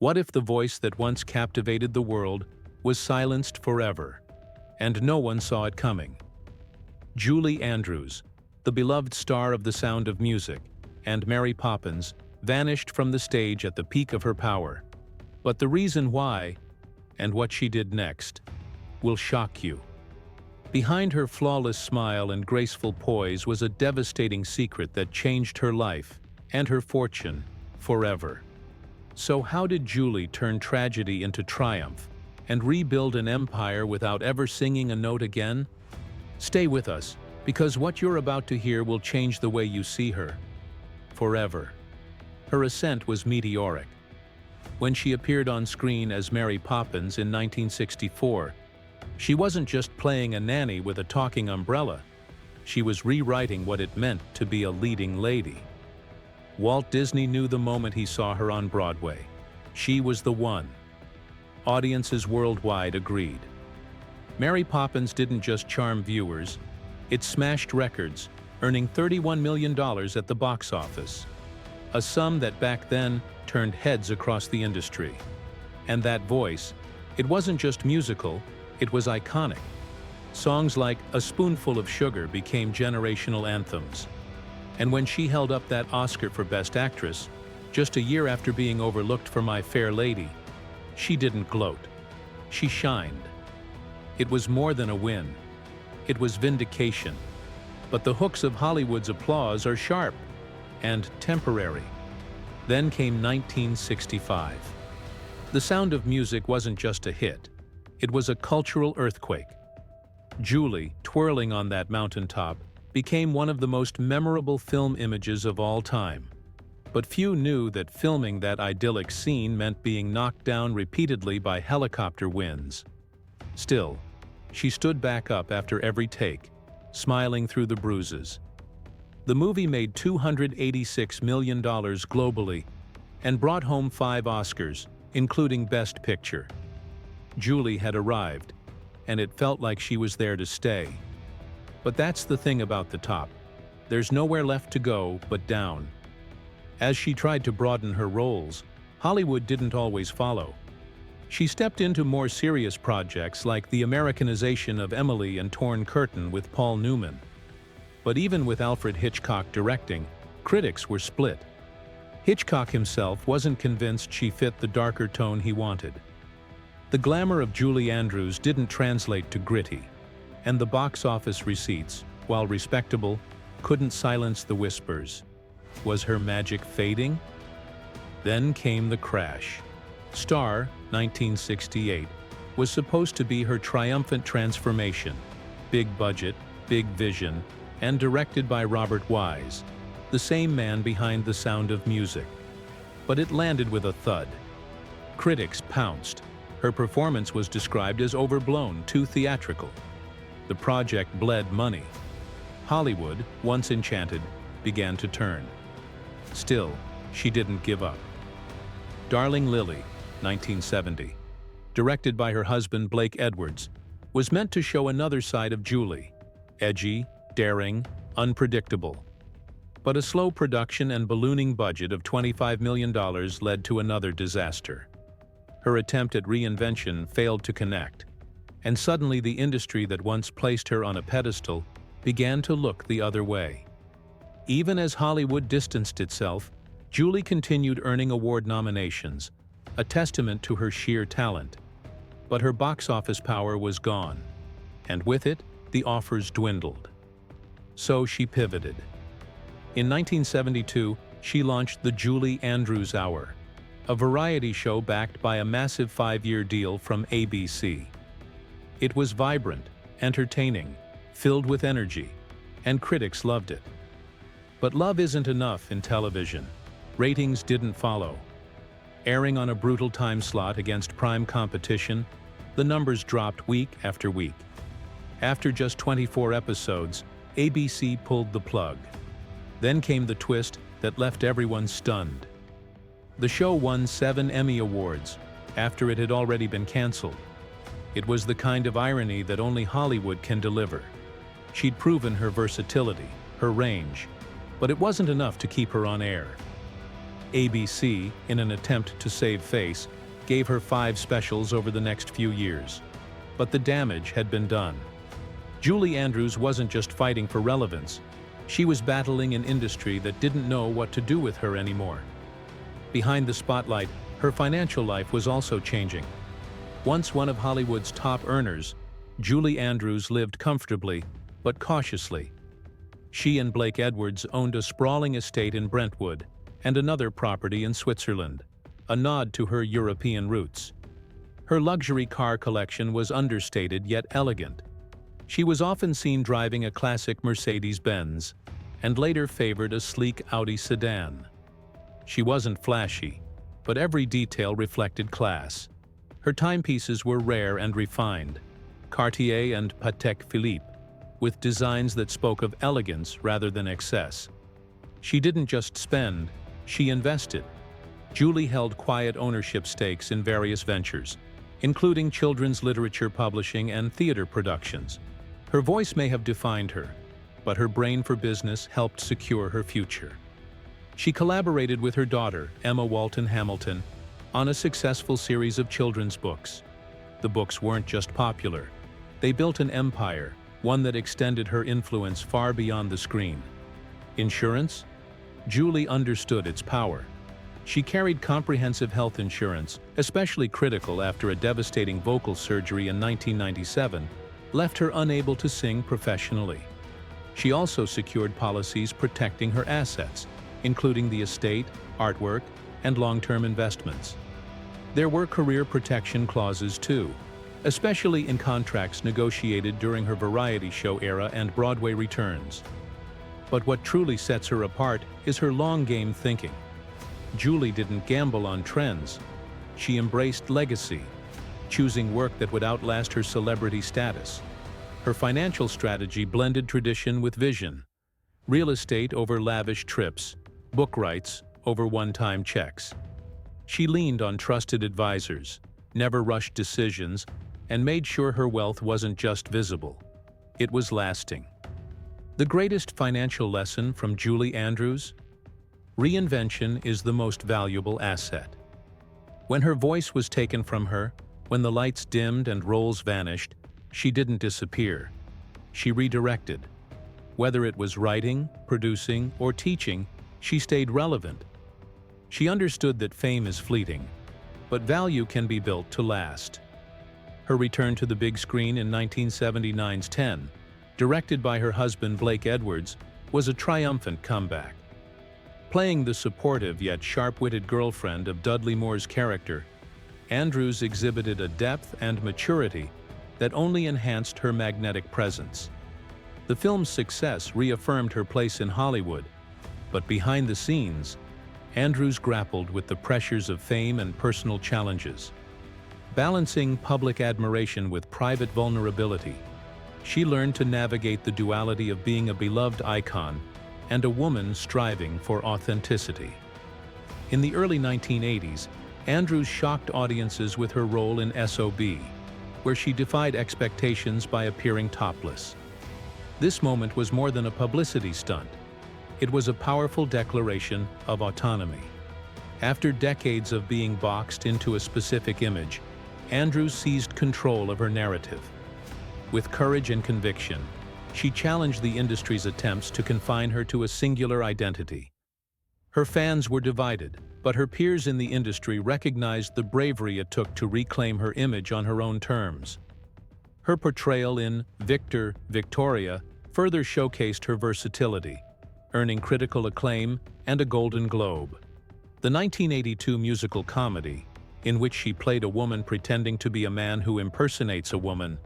What if the voice that once captivated the world was silenced forever, and no one saw it coming? Julie Andrews, the beloved star of The Sound of Music and Mary Poppins, vanished from the stage at the peak of her power. But the reason why, and what she did next, will shock you. Behind her flawless smile and graceful poise was a devastating secret that changed her life and her fortune forever. So how did Julie turn tragedy into triumph and rebuild an empire without ever singing a note again? Stay with us, because what you're about to hear will change the way you see her forever. Her ascent was meteoric. When she appeared on screen as Mary Poppins in 1964, she wasn't just playing a nanny with a talking umbrella. She was rewriting what it meant to be a leading lady. Walt Disney knew the moment he saw her on Broadway. She was the one. Audiences worldwide agreed. Mary Poppins didn't just charm viewers, it smashed records, earning $31 million at the box office. A sum that back then turned heads across the industry. And that voice, it wasn't just musical, it was iconic. Songs like A Spoonful of Sugar became generational anthems. And when she held up that Oscar for Best Actress, just a year after being overlooked for My Fair Lady, she didn't gloat. She shined. It was more than a win. It was vindication. But the hooks of Hollywood's applause are sharp and temporary. Then came 1965. The Sound of Music wasn't just a hit. It was a cultural earthquake. Julie, twirling on that mountaintop, became one of the most memorable film images of all time. But few knew that filming that idyllic scene meant being knocked down repeatedly by helicopter winds. Still, she stood back up after every take, smiling through the bruises. The movie made $286 million globally and brought home 5 Oscars, including Best Picture. Julie had arrived, and it felt like she was there to stay. But that's the thing about the top. There's nowhere left to go but down. As she tried to broaden her roles, Hollywood didn't always follow. She stepped into more serious projects like the Americanization of Emily and Torn Curtain with Paul Newman. But even with Alfred Hitchcock directing, critics were split. Hitchcock himself wasn't convinced she fit the darker tone he wanted. The glamour of Julie Andrews didn't translate to gritty, and the box office receipts, while respectable, couldn't silence the whispers. Was her magic fading? Then came the crash. Star, 1968, was supposed to be her triumphant transformation. Big budget, big vision, and directed by Robert Wise, the same man behind The Sound of Music. But it landed with a thud. Critics pounced. Her performance was described as overblown, too theatrical. The project bled money. Hollywood, once enchanted, began to turn. Still, she didn't give up. Darling Lily, 1970, directed by her husband Blake Edwards, was meant to show another side of Julie. Edgy, daring, unpredictable. But a slow production and ballooning budget of $25 million led to another disaster. Her attempt at reinvention failed to connect, and suddenly the industry that once placed her on a pedestal began to look the other way. Even as Hollywood distanced itself, Julie continued earning award nominations, a testament to her sheer talent. But her box office power was gone, and with it, the offers dwindled. So she pivoted. In 1972, she launched the Julie Andrews Hour, a variety show backed by a massive 5-year deal from ABC. It was vibrant, entertaining, filled with energy, and critics loved it. But love isn't enough in television. Ratings didn't follow. Airing on a brutal time slot against prime competition, the numbers dropped week after week. After just 24 episodes, ABC pulled the plug. Then came the twist that left everyone stunned. The show won 7 Emmy Awards, after it had already been canceled. It was the kind of irony that only Hollywood can deliver. She'd proven her versatility, her range, but it wasn't enough to keep her on air. ABC, in an attempt to save face, gave her 5 specials over the next few years. But the damage had been done. Julie Andrews wasn't just fighting for relevance. She was battling an industry that didn't know what to do with her anymore. Behind the spotlight, her financial life was also changing. Once one of Hollywood's top earners, Julie Andrews lived comfortably, but cautiously. She and Blake Edwards owned a sprawling estate in Brentwood and another property in Switzerland, a nod to her European roots. Her luxury car collection was understated yet elegant. She was often seen driving a classic Mercedes-Benz, and later favored a sleek Audi sedan. She wasn't flashy, but every detail reflected class. Her timepieces were rare and refined, Cartier and Patek Philippe, with designs that spoke of elegance rather than excess. She didn't just spend, she invested. Julie held quiet ownership stakes in various ventures, including children's literature publishing and theater productions. Her voice may have defined her, but her brain for business helped secure her future. She collaborated with her daughter, Emma Walton Hamilton, on a successful series of children's books. The books weren't just popular. They built an empire, one that extended her influence far beyond the screen. Insurance? Julie understood its power. She carried comprehensive health insurance, especially critical after a devastating vocal surgery in 1997, left her unable to sing professionally. She also secured policies protecting her assets, including the estate, artwork, and long-term investments. There were career protection clauses too, especially in contracts negotiated during her variety show era and Broadway returns. But what truly sets her apart is her long-game thinking. Julie didn't gamble on trends. She embraced legacy, choosing work that would outlast her celebrity status. Her financial strategy blended tradition with vision. Real estate over lavish trips, book rights over one-time checks. She leaned on trusted advisors, never rushed decisions, and made sure her wealth wasn't just visible. It was lasting. The greatest financial lesson from Julie Andrews? Reinvention is the most valuable asset. When her voice was taken from her, when the lights dimmed and roles vanished, she didn't disappear. She redirected. Whether it was writing, producing, or teaching, she stayed relevant. She understood that fame is fleeting, but value can be built to last. Her return to the big screen in 1979's 10, directed by her husband Blake Edwards, was a triumphant comeback. Playing the supportive yet sharp-witted girlfriend of Dudley Moore's character, Andrews exhibited a depth and maturity that only enhanced her magnetic presence. The film's success reaffirmed her place in Hollywood, but behind the scenes, Andrews grappled with the pressures of fame and personal challenges. Balancing public admiration with private vulnerability, she learned to navigate the duality of being a beloved icon and a woman striving for authenticity. In the early 1980s, Andrews shocked audiences with her role in SOB, where she defied expectations by appearing topless. This moment was more than a publicity stunt. It was a powerful declaration of autonomy. After decades of being boxed into a specific image, Andrews seized control of her narrative. With courage and conviction, she challenged the industry's attempts to confine her to a singular identity. Her fans were divided, but her peers in the industry recognized the bravery it took to reclaim her image on her own terms. Her portrayal in Victoria further showcased her versatility, earning critical acclaim and a Golden Globe. The 1982 musical comedy, in which she played a woman pretending to be a man who impersonates a woman,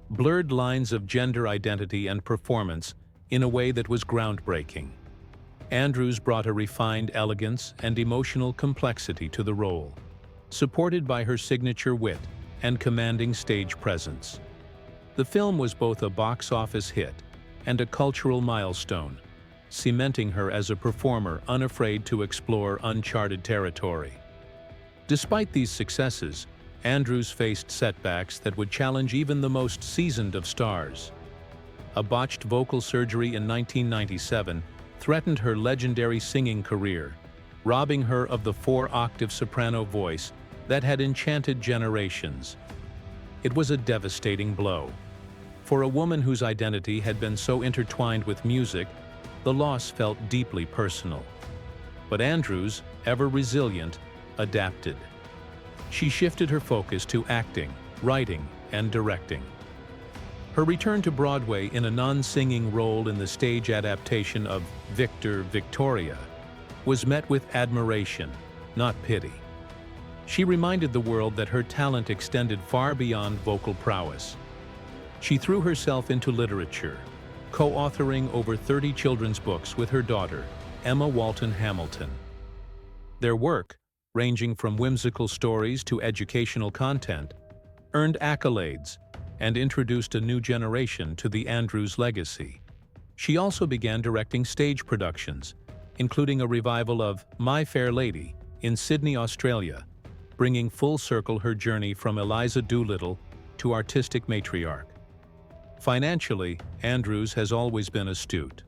blurred lines of gender identity and performance in a way that was groundbreaking. Andrews brought a refined elegance and emotional complexity to the role, supported by her signature wit and commanding stage presence. The film was both a box office hit and a cultural milestone, cementing her as a performer unafraid to explore uncharted territory. Despite these successes, Andrews faced setbacks that would challenge even the most seasoned of stars. A botched vocal surgery in 1997 threatened her legendary singing career, robbing her of the 4-octave soprano voice that had enchanted generations. It was a devastating blow. For a woman whose identity had been so intertwined with music, the loss felt deeply personal. But Andrews, ever resilient, adapted. She shifted her focus to acting, writing, and directing. Her return to Broadway in a non-singing role in the stage adaptation of Victor, Victoria was met with admiration, not pity. She reminded the world that her talent extended far beyond vocal prowess. She threw herself into literature, co-authoring over 30 children's books with her daughter, Emma Walton Hamilton. Their work, ranging from whimsical stories to educational content, earned accolades and introduced a new generation to the Andrews legacy. She also began directing stage productions, including a revival of My Fair Lady in Sydney, Australia, bringing full circle her journey from Eliza Doolittle to artistic matriarch. Financially, Andrews has always been astute.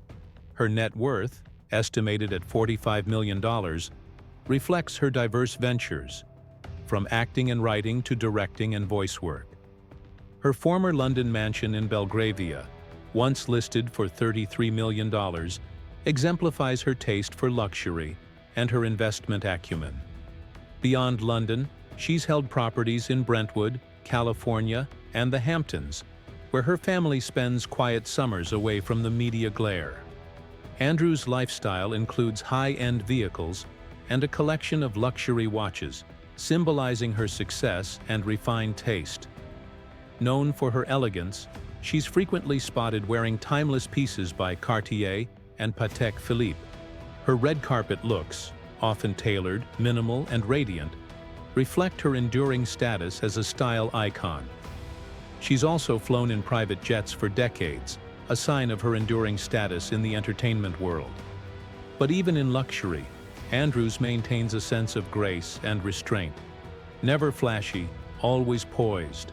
Her net worth, estimated at $45 million, reflects her diverse ventures, from acting and writing to directing and voice work. Her former London mansion in Belgravia, once listed for $33 million, exemplifies her taste for luxury and her investment acumen. Beyond London, she's held properties in Brentwood, California, and the Hamptons, where her family spends quiet summers away from the media glare. Andrews' lifestyle includes high-end vehicles and a collection of luxury watches, symbolizing her success and refined taste. Known for her elegance, she's frequently spotted wearing timeless pieces by Cartier and Patek Philippe. Her red carpet looks, often tailored, minimal, and radiant, reflect her enduring status as a style icon. She's also flown in private jets for decades, a sign of her enduring status in the entertainment world. But even in luxury, Andrews maintains a sense of grace and restraint. Never flashy, always poised.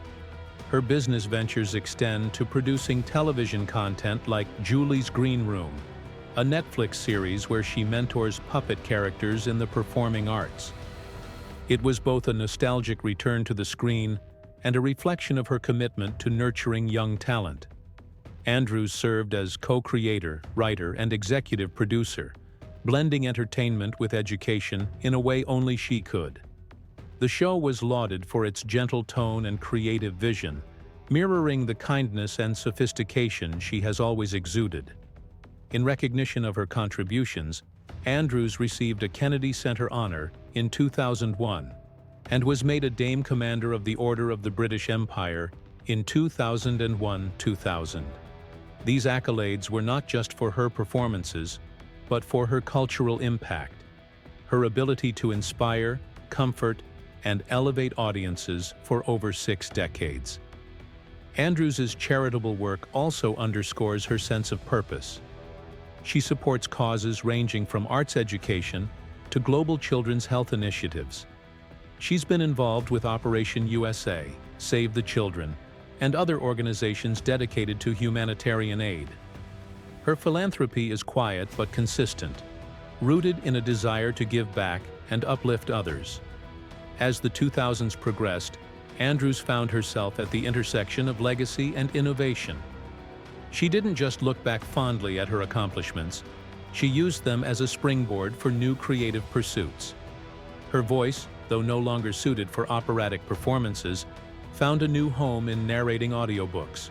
Her business ventures extend to producing television content like Julie's Green Room, a Netflix series where she mentors puppet characters in the performing arts. It was both a nostalgic return to the screen and a reflection of her commitment to nurturing young talent. Andrews served as co-creator, writer, and executive producer, blending entertainment with education in a way only she could. The show was lauded for its gentle tone and creative vision, mirroring the kindness and sophistication she has always exuded. In recognition of her contributions, Andrews received a Kennedy Center Honor in 2001 and was made a Dame Commander of the Order of the British Empire in 2001-2000. These accolades were not just for her performances, but for her cultural impact, her ability to inspire, comfort, and elevate audiences for over 6 decades. Andrews's charitable work also underscores her sense of purpose. She supports causes ranging from arts education to global children's health initiatives. She's been involved with Operation USA, Save the Children, and other organizations dedicated to humanitarian aid. Her philanthropy is quiet but consistent, rooted in a desire to give back and uplift others. As the 2000s progressed, Andrews found herself at the intersection of legacy and innovation. She didn't just look back fondly at her accomplishments, she used them as a springboard for new creative pursuits. Her voice, though no longer suited for operatic performances, found a new home in narrating audiobooks,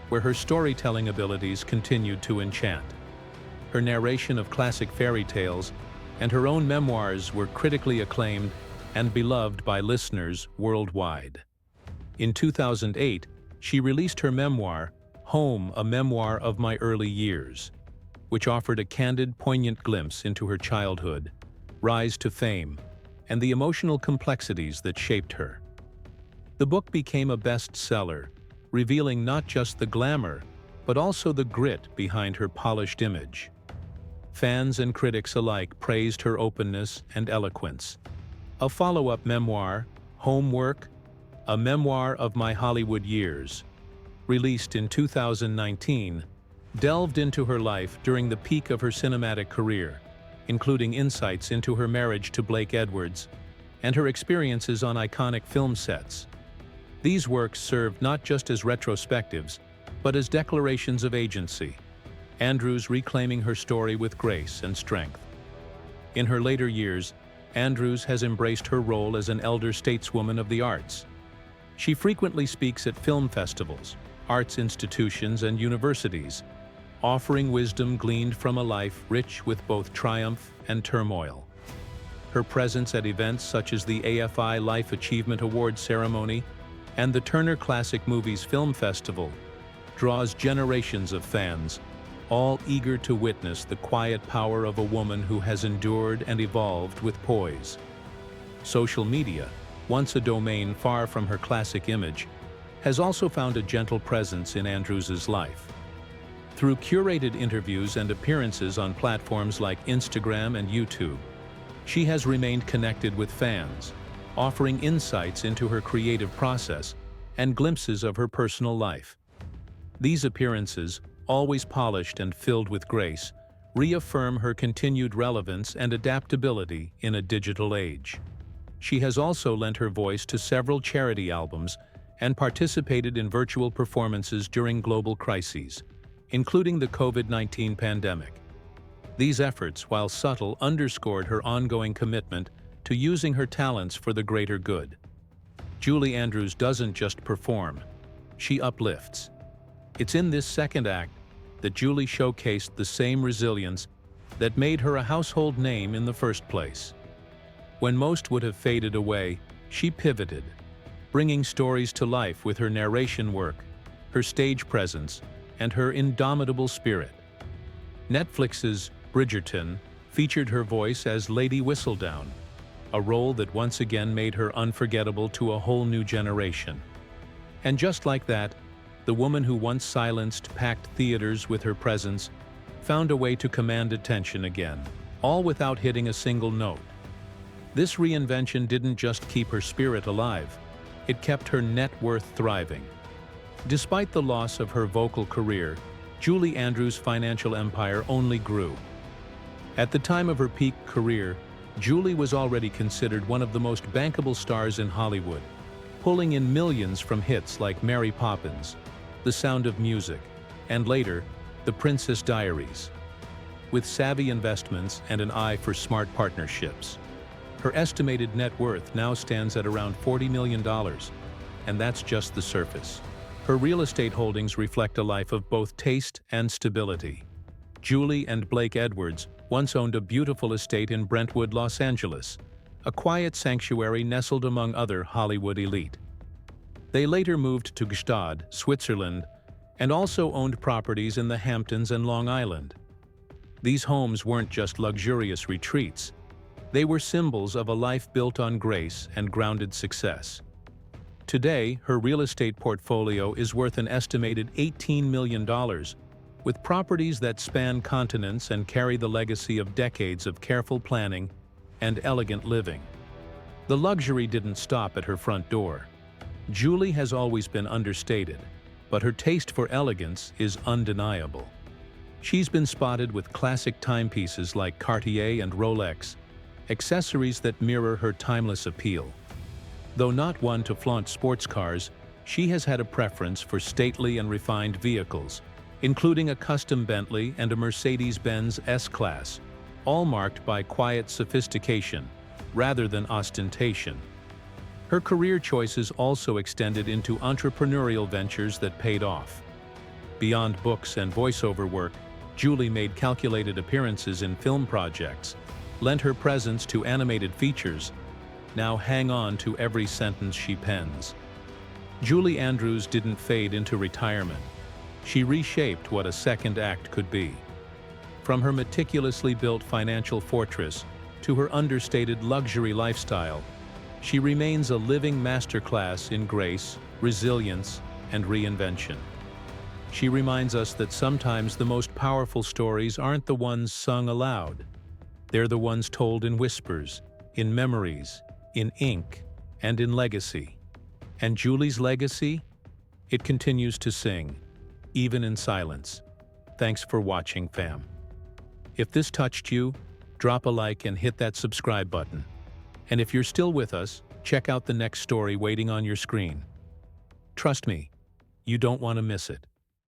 where her storytelling abilities continued to enchant. Her narration of classic fairy tales and her own memoirs were critically acclaimed and beloved by listeners worldwide. In 2008, she released her memoir, Home, a Memoir of My Early Years, which offered a candid, poignant glimpse into her childhood, rise to fame, and the emotional complexities that shaped her. The book became a bestseller, revealing not just the glamour, but also the grit behind her polished image. Fans and critics alike praised her openness and eloquence. A follow-up memoir, Homework, a Memoir of My Hollywood Years, released in 2019, delved into her life during the peak of her cinematic career, including insights into her marriage to Blake Edwards and her experiences on iconic film sets. These works served not just as retrospectives, but as declarations of agency, Andrews reclaiming her story with grace and strength. In her later years, Andrews has embraced her role as an elder stateswoman of the arts. She frequently speaks at film festivals, arts institutions, and universities, offering wisdom gleaned from a life rich with both triumph and turmoil. Her presence at events such as the AFI Life Achievement Awards ceremony and the Turner Classic Movies Film Festival draws generations of fans, all eager to witness the quiet power of a woman who has endured and evolved with poise. Social media, once a domain far from her classic image, has also found a gentle presence in Andrews's life. Through curated interviews and appearances on platforms like Instagram and YouTube, she has remained connected with fans, offering insights into her creative process and glimpses of her personal life. These appearances, always polished and filled with grace, reaffirm her continued relevance and adaptability in a digital age. She has also lent her voice to several charity albums and participated in virtual performances during global crises, including the COVID-19 pandemic. These efforts, while subtle, underscored her ongoing commitment to using her talents for the greater good. Julie Andrews doesn't just perform, she uplifts. It's in this second act that Julie showcased the same resilience that made her a household name in the first place. When most would have faded away, she pivoted, bringing stories to life with her narration work, her stage presence, and her indomitable spirit. Netflix's Bridgerton featured her voice as Lady Whistledown, a role that once again made her unforgettable to a whole new generation. And just like that, the woman who once silenced packed theaters with her presence found a way to command attention again, all without hitting a single note. This reinvention didn't just keep her spirit alive, it kept her net worth thriving. Despite the loss of her vocal career, Julie Andrews' financial empire only grew. At the time of her peak career, Julie was already considered one of the most bankable stars in Hollywood, pulling in millions from hits like Mary Poppins, The Sound of Music, and later, The Princess Diaries. With savvy investments and an eye for smart partnerships, her estimated net worth now stands at around $40 million, and that's just the surface. Her real estate holdings reflect a life of both taste and stability. Julie and Blake Edwards once owned a beautiful estate in Brentwood, Los Angeles, a quiet sanctuary nestled among other Hollywood elite. They later moved to Gstaad, Switzerland, and also owned properties in the Hamptons and Long Island. These homes weren't just luxurious retreats. They were symbols of a life built on grace and grounded success. Today, her real estate portfolio is worth an estimated $18 million, with properties that span continents and carry the legacy of decades of careful planning and elegant living. The luxury didn't stop at her front door. Julie has always been understated, but her taste for elegance is undeniable. She's been spotted with classic timepieces like Cartier and Rolex, accessories that mirror her timeless appeal. Though not one to flaunt sports cars, she has had a preference for stately and refined vehicles, including a custom Bentley and a Mercedes-Benz S-Class, all marked by quiet sophistication rather than ostentation. Her career choices also extended into entrepreneurial ventures that paid off. Beyond books and voiceover work, Julie made calculated appearances in film projects, lent her presence to animated features, now hang on to every sentence she pens. Julie Andrews didn't fade into retirement. She reshaped what a second act could be. From her meticulously built financial fortress to her understated luxury lifestyle, she remains a living masterclass in grace, resilience, and reinvention. She reminds us that sometimes the most powerful stories aren't the ones sung aloud. They're the ones told in whispers, in memories, in ink, and in legacy. And Julie's legacy? It continues to sing, even in silence. Thanks for watching, fam. If this touched you, drop a like and hit that subscribe button. And if you're still with us, check out the next story waiting on your screen. Trust me, you don't want to miss it.